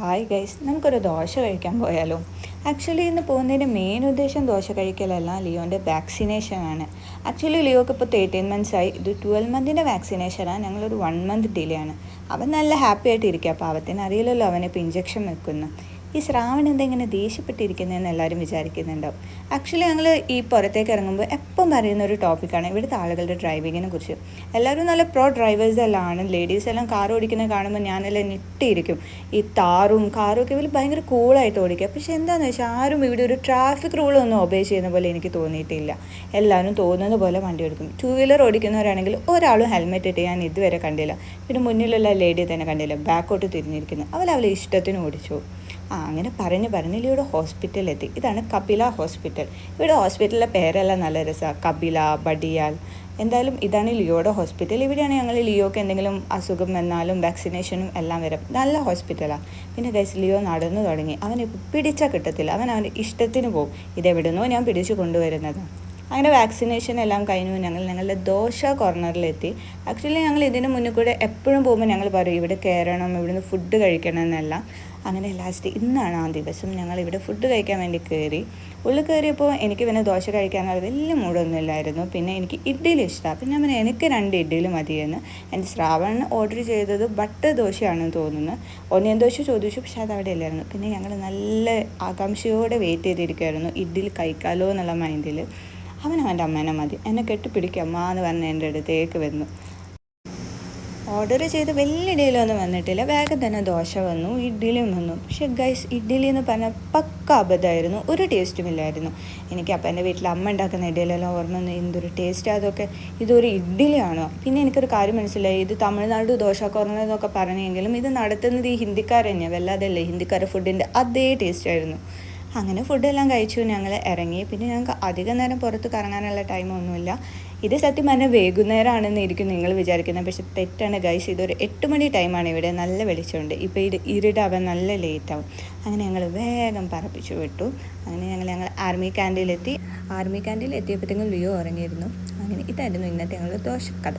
Hi guys, നമുക്കൊരു ദോശ കഴിക്കാൻ പോയാലോ? ആക്ച്വലി ഇന്ന് പോകുന്നതിൻ്റെ മെയിൻ ഉദ്ദേശം ദോശ കഴിക്കലല്ല, ലിയോൻ്റെ വാക്സിനേഷനാണ്. ആക്ച്വലി ലിയോക്ക് ഇപ്പോൾ 13 months ആയി. ഇത് 12 month വാക്സിനേഷനാണ്. ഞങ്ങളൊരു 1 month ഡിലേ ആണ്. അവൻ നല്ല ഹാപ്പി ആയിട്ട് ഇരിക്കുക. അപ്പോൾ അവത്തിന് അറിയില്ലല്ലോ അവനിപ്പോൾ ഇഞ്ചക്ഷൻ വെക്കുന്നു. ഈ ശ്രാവൺ എന്തെങ്ങനെ ദേഷ്യപ്പെട്ടിരിക്കുന്നതെന്ന് എല്ലാവരും വിചാരിക്കുന്നുണ്ടാവും. ആക്ച്വലി ഞങ്ങൾ ഈ പുറത്തേക്ക് ഇറങ്ങുമ്പോൾ എപ്പം പറയുന്ന ഒരു ടോപ്പിക്കാണ് ഇവിടുത്തെ ആളുകളുടെ ഡ്രൈവിങ്ങിനെ കുറിച്ച്. എല്ലാവരും നല്ല പ്രോ ഡ്രൈവേഴ്സ് എല്ലാം ആണ്. ലേഡീസ് എല്ലാം കാർ ഓടിക്കുന്നത് കാണുമ്പോൾ ഞാനെല്ലാം ഞെട്ടിയിരിക്കും. ഈ കാറും ഒക്കെ ഇവർ ഭയങ്കര കൂളായിട്ട് ഓടിക്കുക. പക്ഷേ എന്താണെന്ന് വെച്ചാൽ ആരും ഇവിടെ ഒരു ട്രാഫിക് റൂളൊന്നും ഒബേ ചെയ്യുന്ന പോലെ എനിക്ക് തോന്നിയിട്ടില്ല. എല്ലാവരും തോന്നുന്ന പോലെ വണ്ടി ഓടിക്കും. 2 വീലർ ഓടിക്കുന്നവരാണെങ്കിൽ ഒരാളും ഹെൽമെറ്റ് ഇട്ട് ഞാൻ ഇതുവരെ കണ്ടില്ല. പിന്നെ മുന്നിലുള്ള ലേഡി തന്നെ കണ്ടില്ല, ബാക്കോട്ട് തിരിഞ്ഞിരിക്കുന്നു. അവളെ ഇഷ്ടത്തിന് ഓടിച്ചു. അങ്ങനെ പറഞ്ഞ് ലിയോയുടെ ഹോസ്പിറ്റലിലെത്തി. ഇതാണ് കപില ഹോസ്പിറ്റൽ. ഇവിടെ ഹോസ്പിറ്റലിലെ പേരെല്ലാം നല്ല രസമാണ്, കപില, ബഡിയാൽ. എന്തായാലും ഇതാണ് ലിയോയുടെ ഹോസ്പിറ്റൽ. ഇവിടെയാണ് ഞങ്ങൾ ലിയോക്ക് എന്തെങ്കിലും അസുഖം വന്നാലും വാക്സിനേഷനും എല്ലാം വരും. നല്ല ഹോസ്പിറ്റലാണ്. പിന്നെ ഗൈസ്, ലിയോ നടന്നു തുടങ്ങി. അവനിപ്പോൾ പിടിച്ചാൽ കിട്ടത്തില്ല. അവൻ്റെ ഇഷ്ടത്തിന് പോകും. ഇതെവിടുന്നോ ഞാൻ പിടിച്ചു കൊണ്ടുവരുന്നത്. അങ്ങനെ വാക്സിനേഷൻ എല്ലാം കഴിഞ്ഞു. ഞങ്ങളുടെ ദോശ കോർണറിലെത്തി. ആക്ച്വലി ഞങ്ങൾ ഇതിന് മുന്നിൽ കൂടെ എപ്പോഴും പോകുമ്പോൾ ഞങ്ങൾ പറയും ഇവിടെ കയറണം, ഇവിടുന്ന് ഫുഡ് കഴിക്കണം എന്നല്ല. അങ്ങനെ ലാസ്റ്റ് ഇന്നാണ് ആ ദിവസം ഞങ്ങൾ ഇവിടെ ഫുഡ് കഴിക്കാൻ വേണ്ടി കയറി. ഉള്ളിൽ കയറിയപ്പോൾ എനിക്ക് പിന്നെ ദോശ കഴിക്കാനുള്ള വലിയ മൂടൊന്നുമില്ലായിരുന്നു. പിന്നെ എനിക്ക് ഇഡ്ഡലി ഇഷ്ടമാണ്. പിന്നെ ഞാൻ എനിക്ക് 2 ഇഡ്ഡലി മതിയെന്ന്. എൻ്റെ ശ്രാവൺ ഓർഡർ ചെയ്തത് ബട്ടർ ദോശയാണെന്ന് തോന്നുന്നു. ഒനിയൻ ദോശ ചോദിച്ചു, പക്ഷേ അത് അവിടെ ഇല്ലായിരുന്നു. പിന്നെ ഞങ്ങൾ നല്ല ആകാംക്ഷയോടെ വെയിറ്റ് ചെയ്തിരിക്കുമായിരുന്നു ഇഡ്ഡലി കഴിക്കാമല്ലോ എന്നുള്ള മൈൻഡിൽ. അവൻ്റെ അമ്മേനെ മതി, എന്നെ കെട്ടിപ്പിടിക്കുക അമ്മ എന്ന് പറഞ്ഞ് എൻ്റെ അടുത്തേക്ക് വന്നു. ഓർഡർ ചെയ്ത് വലിയ ഇഡ്ഡലിയൊന്നും വന്നിട്ടില്ല. വേഗം തന്നെ ദോശ വന്നു, ഇഡ്ഡലിയും വന്നു. പക്ഷേ ഗൈസ്, ഇഡ്ഡലി എന്ന് പറഞ്ഞാൽ പക്ക അബദ്ധമായിരുന്നു. ഒരു ടേസ്റ്റും ഇല്ലായിരുന്നു. എനിക്ക് അപ്പം എൻ്റെ വീട്ടിൽ അമ്മ ഉണ്ടാക്കുന്ന ഇഡ്ഡലിയെല്ലാം ഓർമ്മ വന്നു. എന്തൊരു ടേസ്റ്റ് അതൊക്കെ. ഇതൊരു ഇഡ്ഡലിയാണോ? പിന്നെ എനിക്കൊരു കാര്യം മനസ്സിലായി. ഇത് തമിഴ്നാട് ദോശ കോർണർ എന്നൊക്കെ പറഞ്ഞെങ്കിലും ഇത് നടത്തുന്നത് ഈ ഹിന്ദിക്കാർ തന്നെയാണ്. വല്ലാതല്ലേ ഹിന്ദിക്കാരുടെ ഫുഡിൻ്റെ അതേ ടേസ്റ്റ് ആയിരുന്നു. അങ്ങനെ ഫുഡെല്ലാം കഴിച്ചു ഞങ്ങൾ ഇറങ്ങി. പിന്നെ ഞങ്ങൾക്ക് അധികം നേരം പുറത്ത് കറങ്ങാനുള്ള ടൈമൊന്നുമില്ല. ഇത് സത്യം പറഞ്ഞാൽ വൈകുന്നേരമാണെന്നായിരിക്കും നിങ്ങൾ വിചാരിക്കുന്നത്. പക്ഷെ തെറ്റാണ് ഗൈസ്. ഇതൊരു 8 മണി ടൈമാണ്. ഇവിടെ നല്ല വെളിച്ചമുണ്ട്. ഇപ്പോൾ ഇരുടാവാൻ നല്ല ലേറ്റാവും. അങ്ങനെ ഞങ്ങൾ വേഗം പറപ്പിച്ചു വിട്ടു. അങ്ങനെ ഞങ്ങൾ ആർമി ക്യാൻറ്റീനിലെത്തി. ആർമി ക്യാൻറ്റീനിൽ എത്തിയപ്പോഴത്തേക്കും ലിയോ ഉറങ്ങിയിരുന്നു. അങ്ങനെ ഇതായിരുന്നു ഇന്നത്തെ ഞങ്ങളുടെ ദോശക്കഥ.